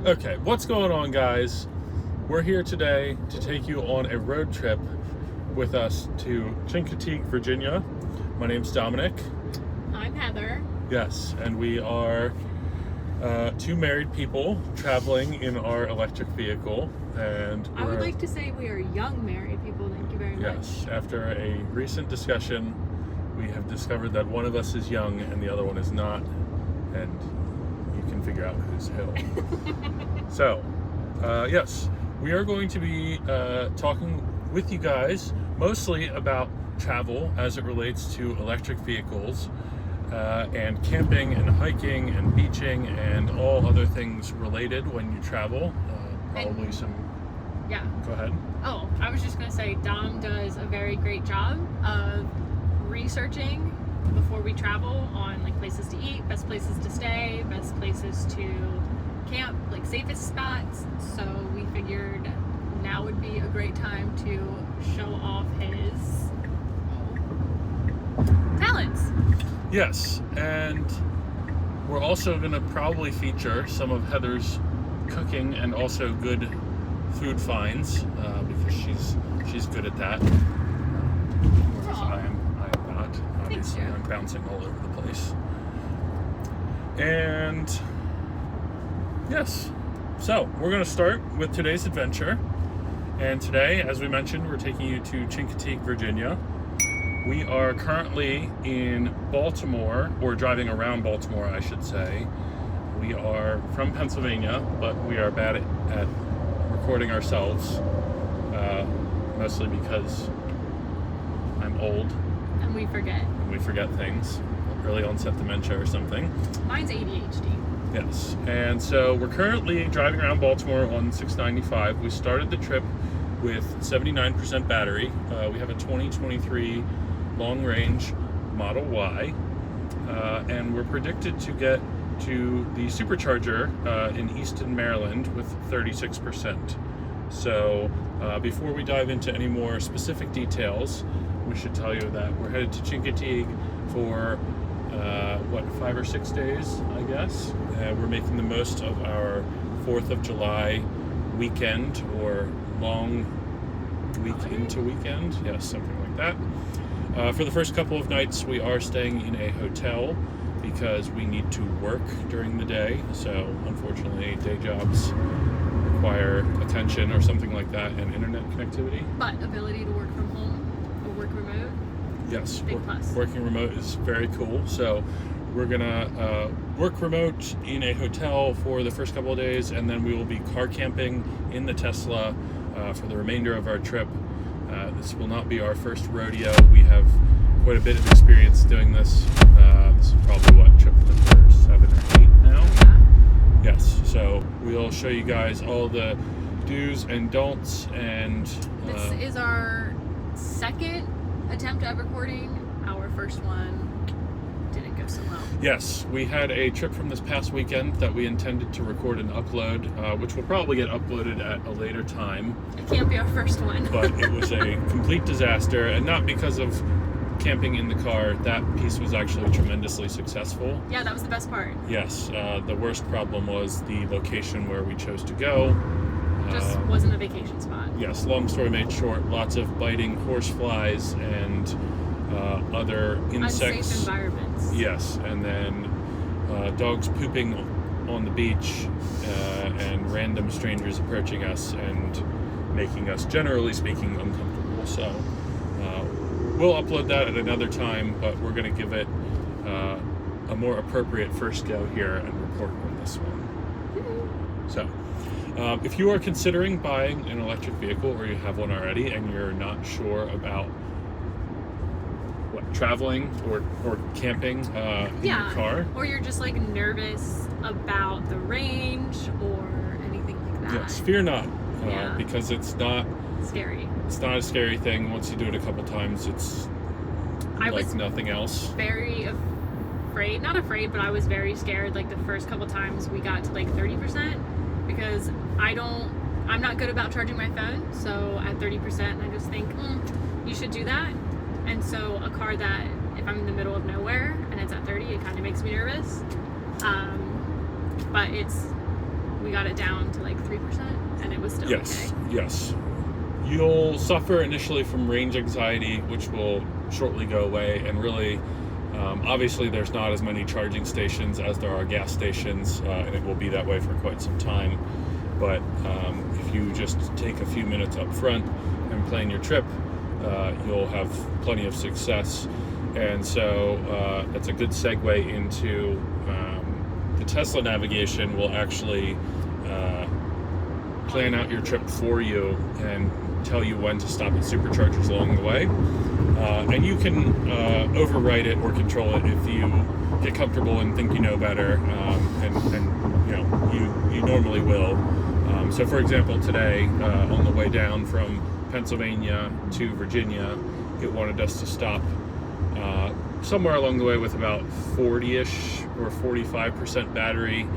Okay, what's going on, guys? We're here today to take you on a road trip with us to Chincoteague, Virginia. My name's Dominic. I'm Heather. Yes, and we are two married people traveling in our electric vehicle. And I would like to say we are young married people. Thank you very much. Yes, after a recent discussion, we have discovered that one of us is young and the other one is not, and you can figure out who's who. So, yes, we are going to be talking with you guys mostly about travel as it relates to electric vehicles and camping and hiking and beaching and all other things related when you travel. Probably some... Yeah. Go ahead. Oh, I was just going to say Dom does a very great job of researching before we travel on like places to eat, best places to stay, best places to camp, like safest spots. So we figured now would be a great time to show off his talents. Yes, and we're also going to probably feature some of Heather's cooking and also good food finds because she's good at that. Whereas I am not. Obviously, I'm bouncing all over the place. And yes, so we're going to start with today's adventure. And today, as we mentioned, we're taking you to Chincoteague, Virginia. We are currently in Baltimore, or driving around Baltimore, I should say. We are from Pennsylvania, but we are bad at recording ourselves, mostly because I'm old. And we forget. And we forget things, early onset dementia or something. Mine's ADHD. Yes, and so we're currently driving around Baltimore on 695. We started the trip with 79% battery. We have a 2023 long-range Model Y, and we're predicted to get to the supercharger in Easton, Maryland with 36%. So before we dive into any more specific details, we should tell you that we're headed to Chincoteague for 5 or 6 days, I guess. We're making the most of our 4th of July weekend, or long week into weekend. Yes, something like that. For the first couple of nights, we are staying in a hotel because we need to work during the day. So unfortunately, day jobs require attention or something like that, and internet connectivity. But ability to work from home or work remote. Yes, big plus. Working remote is very cool. So we're gonna work remote in a hotel for the first couple of days, and then we will be car camping in the Tesla for the remainder of our trip. This will not be our first rodeo. We have quite a bit of experience doing this. This is probably trip number 7 or 8 now. Yeah. Yes. So we'll show you guys all the do's and don'ts, and this is our second attempt at recording. Our first one didn't go so well. Yes, we had a trip from this past weekend that we intended to record and upload, which will probably get uploaded at a later time. It can't be our first one. But it was a complete disaster, and not because of camping in the car. That piece was actually tremendously successful. Yeah, that was the best part. Yes, the worst problem was the location where we chose to go. Just wasn't a vacation spot. Yes, long story made short, lots of biting horse flies and other insects. Unsafe environments. Yes, and then dogs pooping on the beach and random strangers approaching us and making us, generally speaking, uncomfortable. So we'll upload that at another time, but we're going to give it a more appropriate first go here and report on this one. So if you are considering buying an electric vehicle, or you have one already and you're not sure about traveling or camping in your car, or you're just like nervous about the range or anything like that, yes, fear not, because it's not scary. It's not a scary thing. Once you do it a couple times, it's like nothing else. Very afraid, not afraid, but I was very scared like the first couple times we got to like 30%, because I'm not good about charging my phone. So at 30% I just think you should do that. And so a car that, if I'm in the middle of nowhere and it's at 30, it kind of makes me nervous. But we got it down to like 3%, and it was still Yes, okay. yes. You'll suffer initially from range anxiety, which will shortly go away, and really, obviously there's not as many charging stations as there are gas stations, and it will be that way for quite some time. But if you just take a few minutes up front and plan your trip, you'll have plenty of success. And so that's a good segue into the Tesla navigation will actually plan out your trip for you and tell you when to stop at superchargers along the way. And you can override it or control it if you get comfortable and think you know better, and you know you normally will. So for example, today on the way down from Pennsylvania to Virginia, it wanted us to stop somewhere along the way with about 40-ish or 45% battery,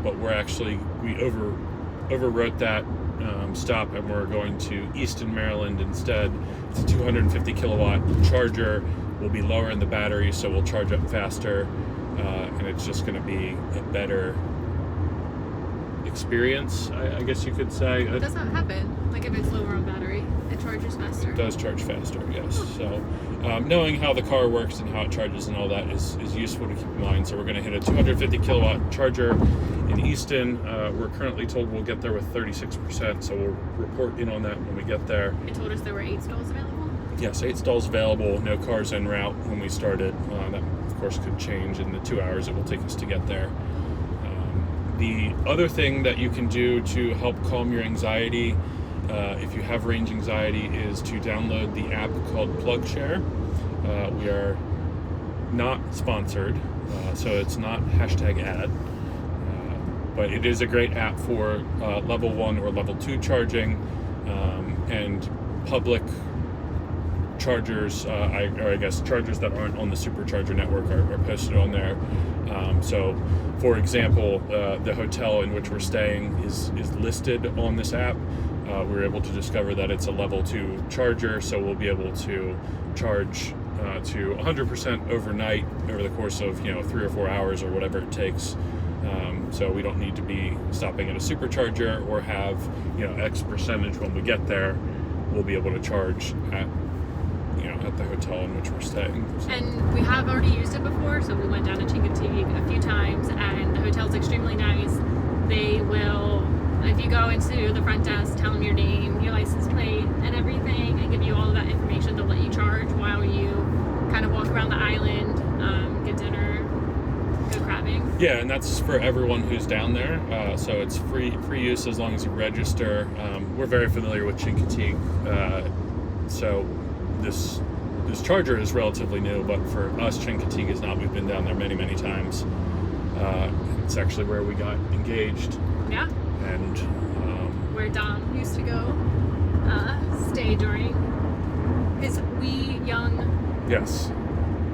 but we overwrote that stop, and we're going to Easton, Maryland instead. It's a 250 kilowatt charger. Will be lower in the battery, so we'll charge up faster, and it's just going to be a better experience, I guess you could say. It does not happen. Like if it's lower on battery, it charges faster. It does charge faster, yes. So knowing how the car works and how it charges and all that is useful to keep in mind. So we're going to hit a 250 kilowatt charger in Easton. We're currently told we'll get there with 36%, so we'll report in on that when we get there. It told us there were 8 stalls available? Yes, 8 stalls available, no cars en route when we started. That, of course, could change in the 2 hours it will take us to get there. The other thing that you can do to help calm your anxiety, if you have range anxiety, is to download the app called PlugShare. We are not sponsored, so it's not #ad, but it is a great app for level 1 or level 2 charging, and public chargers, I guess chargers that aren't on the supercharger network are posted on there. So for example, the hotel in which we're staying is listed on this app. We're able to discover that it's a level 2 charger, so we'll be able to charge to 100% overnight over the course of 3 or 4 hours or whatever it takes. So we don't need to be stopping at a supercharger or have X percentage when we get there. We'll be able to charge at the hotel in which we're staying. So. And we have already used it before, so we went down to Chincoteague a few times, and the hotel's extremely nice. They will, if you go into the front desk, tell them your name, your license plate, and everything, and give you all of that information. They'll let you charge while you kind of walk around the island, get dinner, go crabbing. Yeah, and that's for everyone who's down there. So it's free use as long as you register. We're very familiar with Chincoteague, so this charger is relatively new, but for us, Chincoteague is not. We've been down there many, many times. It's actually where we got engaged. Yeah. And where Dom used to go stay during his wee young. Yes.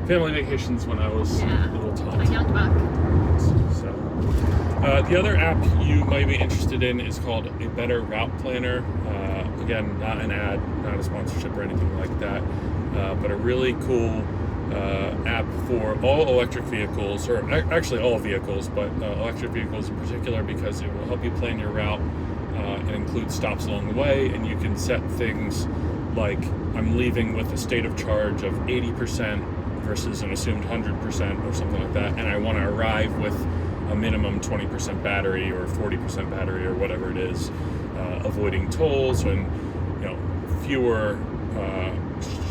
Family vacations when I was a little tot. A young buck. So, the other app you might be interested in is called A Better Route Planner. Again, not an ad, not a sponsorship or anything like that, but a really cool app for all electric vehicles, or actually all vehicles, but electric vehicles in particular, because it will help you plan your route and include stops along the way, and you can set things like I'm leaving with a state of charge of 80% versus an assumed 100% or something like that, and I want to arrive with a minimum 20% battery or 40% battery or whatever it is, avoiding tolls and fewer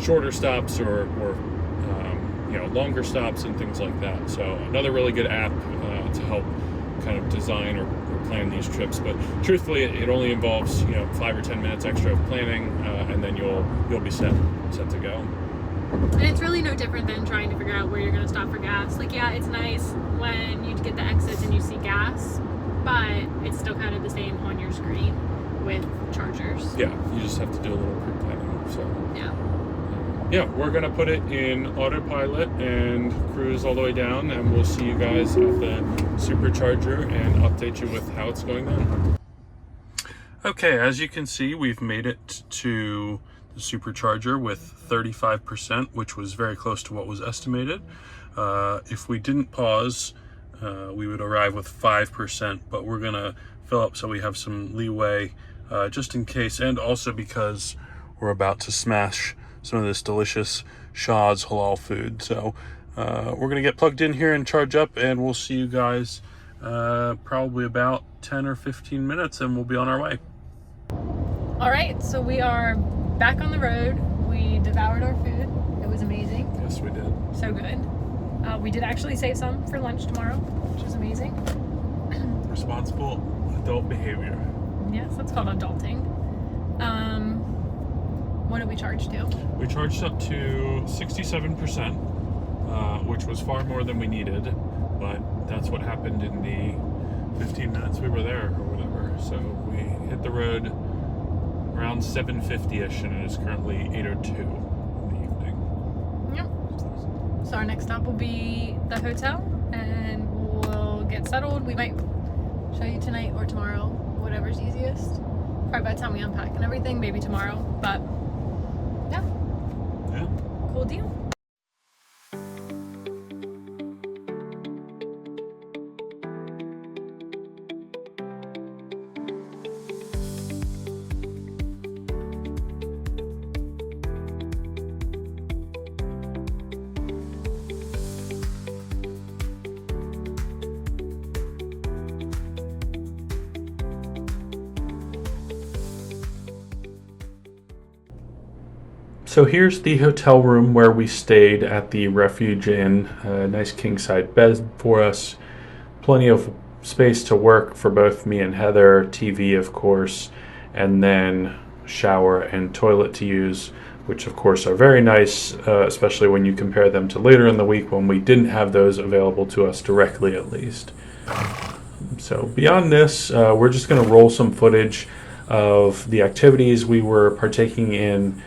shorter stops or longer stops and things like that. So another really good app to help kind of design or plan these trips. But truthfully, it only involves 5 or 10 minutes extra of planning, and then you'll be set to go. And it's really no different than trying to figure out where you're going to stop for gas. Like, yeah, it's nice when you get the exits and you see gas, but it's still kind of the same on your screen with chargers. Yeah, you just have to do a little pre-planning. So yeah, we're going to put it in autopilot and cruise all the way down, and we'll see you guys at the supercharger and update you with how it's going down. Okay, as you can see, we've made it to the supercharger with 35%, which was very close to what was estimated. If we didn't pause, we would arrive with 5%, but we're gonna fill up so we have some leeway just in case, and also because we're about to smash some of this delicious Shaw's halal food. So we're gonna get plugged in here and charge up, and we'll see you guys probably about 10 or 15 minutes, and we'll be on our way. All right, so we are back on the road. We devoured our food. It was amazing. Yes, we did. So good. We did actually save some for lunch tomorrow, which is amazing. Responsible adult behavior. Yes, that's called adulting. What did we charge to? We charged up to 67%, which was far more than we needed, but that's what happened in the 15 minutes we were there or whatever. So we hit the road around 7:50ish, and it is currently 8:02 in the evening. Yep. So our next stop will be the hotel, and we'll get settled. We might show you tonight or tomorrow, whatever's easiest. Probably by the time we unpack and everything, maybe tomorrow. But yeah, cool deal. So here's the hotel room where we stayed at the Refuge Inn. A nice king-side bed for us. Plenty of space to work for both me and Heather. TV, of course. And then shower and toilet to use, which of course are very nice, especially when you compare them to later in the week when we didn't have those available to us directly, at least. So beyond this, we're just going to roll some footage of the activities we were partaking in,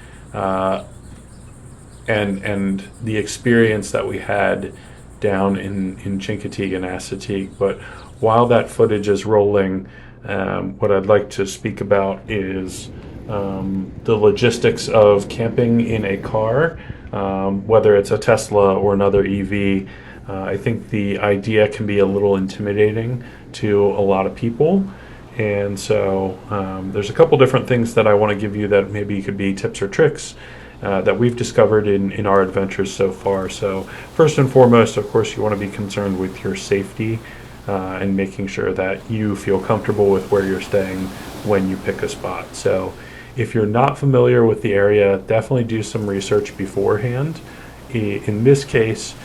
and the experience that we had down in Chincoteague and Chincoteague. But while that footage is rolling, what I'd like to speak about is the logistics of camping in a car, whether it's a Tesla or another EV. I think the idea can be a little intimidating to a lot of people. And so there's a couple different things that I want to give you that maybe could be tips or tricks that we've discovered in our adventures so far. So first and foremost, of course, you want to be concerned with your safety and making sure that you feel comfortable with where you're staying when you pick a spot. So if you're not familiar with the area, definitely do some research beforehand. In this case,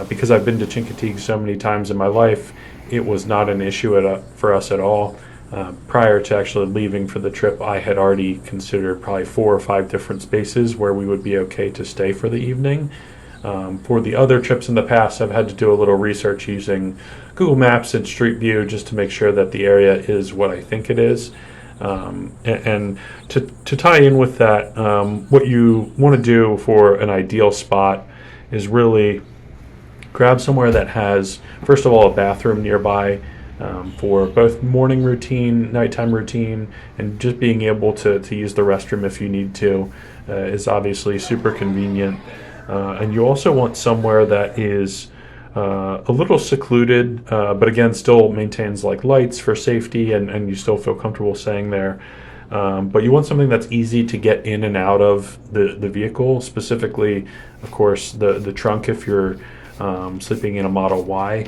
because I've been to Chincoteague so many times in my life, it was not an issue for us at all. Prior to actually leaving for the trip, I had already considered probably 4 or 5 different spaces where we would be okay to stay for the evening. For the other trips in the past, I've had to do a little research using Google Maps and Street View just to make sure that the area is what I think it is. And to tie in with that, what you want to do for an ideal spot is really grab somewhere that has, first of all, a bathroom nearby, for both morning routine, nighttime routine, and just being able to use the restroom if you need to is obviously super convenient. And you also want somewhere that is a little secluded, but again still maintains like lights for safety, and you still feel comfortable staying there. But you want something that's easy to get in and out of the vehicle, specifically, of course, the trunk if you're sleeping in a Model Y.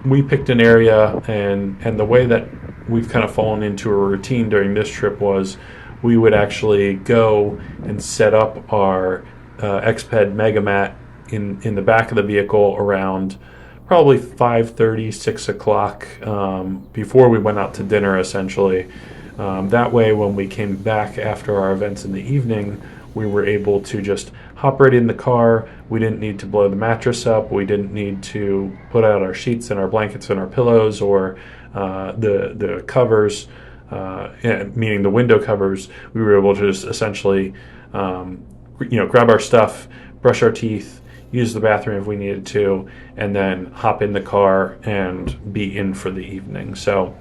We picked an area, and the way that we've kind of fallen into a routine during this trip was we would actually go and set up our Xped Megamat in the back of the vehicle around probably 5:30, 6 o'clock before we went out to dinner, essentially. That way, when we came back after our events in the evening, we were able to just hop right in the car. We didn't need to blow the mattress up. We didn't need to put out our sheets and our blankets and our pillows or the covers, meaning the window covers. We were able to just essentially, grab our stuff, brush our teeth, use the bathroom if we needed to, and then hop in the car and be in for the evening. So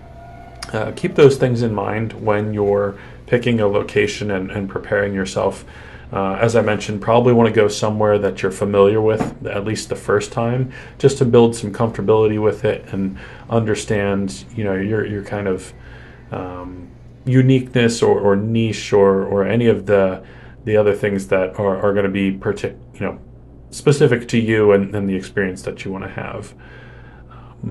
keep those things in mind when you're picking a location and preparing yourself As I mentioned, probably want to go somewhere that you're familiar with, at least the first time, just to build some comfortability with it and understand, your kind of uniqueness or niche or any of the other things that are going to be specific to you and the experience that you want to have.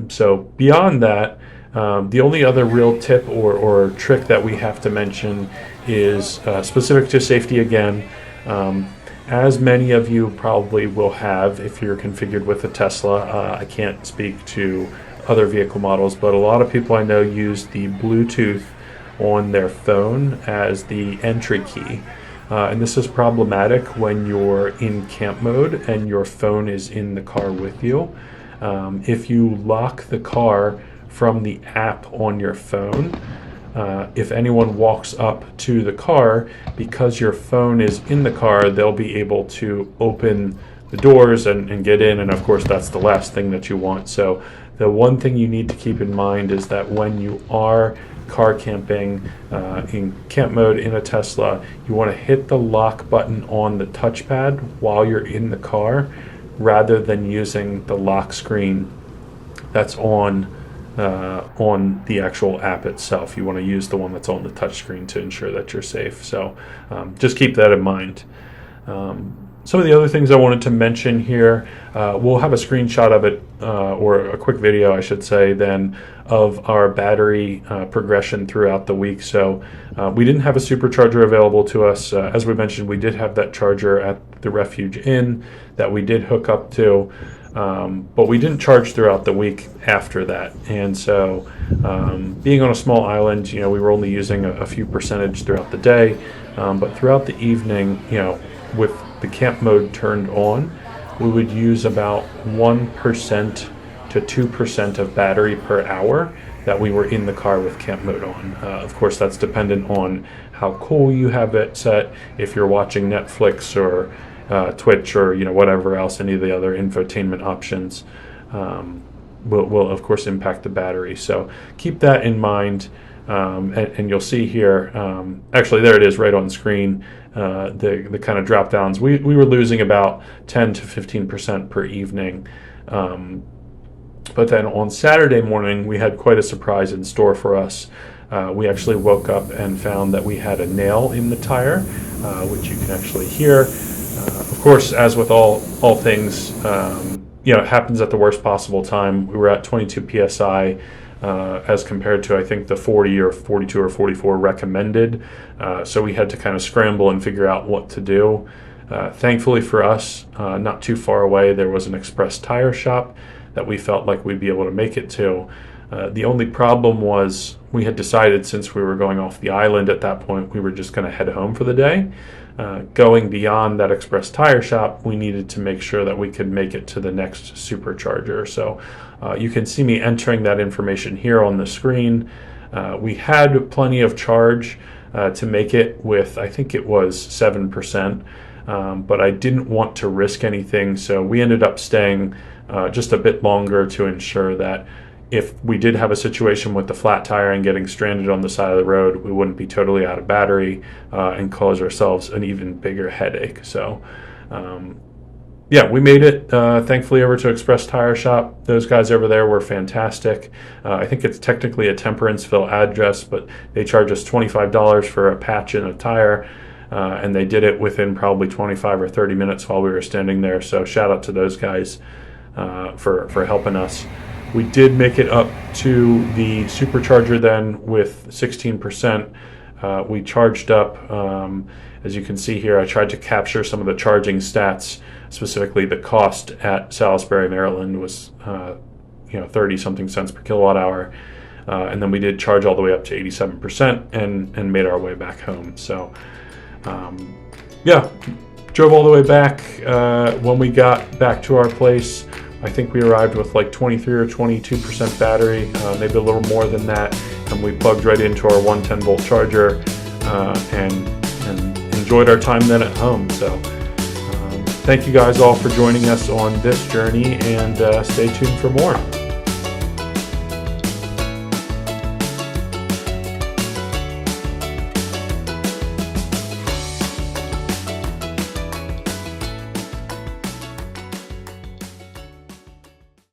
So beyond that, the only other real tip or trick that we have to mention is specific to safety again. As many of you probably will have if you're configured with a Tesla. I can't speak to other vehicle models, but a lot of people I know use the Bluetooth on their phone as the entry key. And this is problematic when you're in camp mode and your phone is in the car with you. If you lock the car from the app on your phone, if anyone walks up to the car, because your phone is in the car, they'll be able to open the doors and get in, and of course that's the last thing that you want. So the one thing you need to keep in mind is that when you are car camping in camp mode in a Tesla, you want to hit the lock button on the touchpad while you're in the car rather than using the lock screen that's on the actual app itself. You want to use the one that's on the touchscreen to ensure that you're safe. So just keep that in mind. Some of the other things I wanted to mention here, we'll have a screenshot of it, or a quick video, I should say, then of our battery progression throughout the week. So we didn't have a supercharger available to us. As we mentioned, we did have that charger at the Refuge Inn that we did hook up to, but we didn't charge throughout the week after that. And so being on a small island, we were only using a few percentage throughout the day, but throughout the evening, with the camp mode turned on, we would use about 1% to 2% of battery per hour that we were in the car with camp mode on. Of course, that's dependent on how cool you have it set. If you're watching Netflix or Twitch or whatever else, any of the other infotainment options will of course impact the battery. So keep that in mind. And you'll see here, actually there it is right on screen, the kind of drop downs. We were losing about 10 to 15% per evening. But then on Saturday morning, we had quite a surprise in store for us. We actually woke up and found that we had a nail in the tire, which you can actually hear. Of course, as with all things, it happens at the worst possible time. We were at 22 PSI, as compared to, I think, the 40 or 42 or 44 recommended. So we had to kind of scramble and figure out what to do. Thankfully for us, not too far away, there was an express tire shop that we felt like we'd be able to make it to. The only problem was we had decided, since we were going off the island at that point, we were just going to head home for the day. Going beyond that express tire shop, we needed to make sure that we could make it to the next supercharger. So you can see me entering that information here on the screen. We had plenty of charge to make it with, I think it was 7%, but I didn't want to risk anything, so we ended up staying just a bit longer to ensure that if we did have a situation with the flat tire and getting stranded on the side of the road, we wouldn't be totally out of battery and cause ourselves an even bigger headache. So we made it, thankfully, over to Express Tire Shop. Those guys over there were fantastic. I think it's technically a Temperanceville address, but they charge us $25 for a patch and a tire, and they did it within probably 25 or 30 minutes while we were standing there. So shout out to those guys for helping us. We did make it up to the supercharger then with 16%. We charged up, as you can see here, I tried to capture some of the charging stats. Specifically, the cost at Salisbury, Maryland was 30-something cents per kilowatt hour. And then we did charge all the way up to 87% and made our way back home. So, drove all the way back. When we got back to our place, I think we arrived with like 23 or 22% battery, maybe a little more than that, and we plugged right into our 110 volt charger and enjoyed our time then at home. So thank you guys all for joining us on this journey, and stay tuned for more.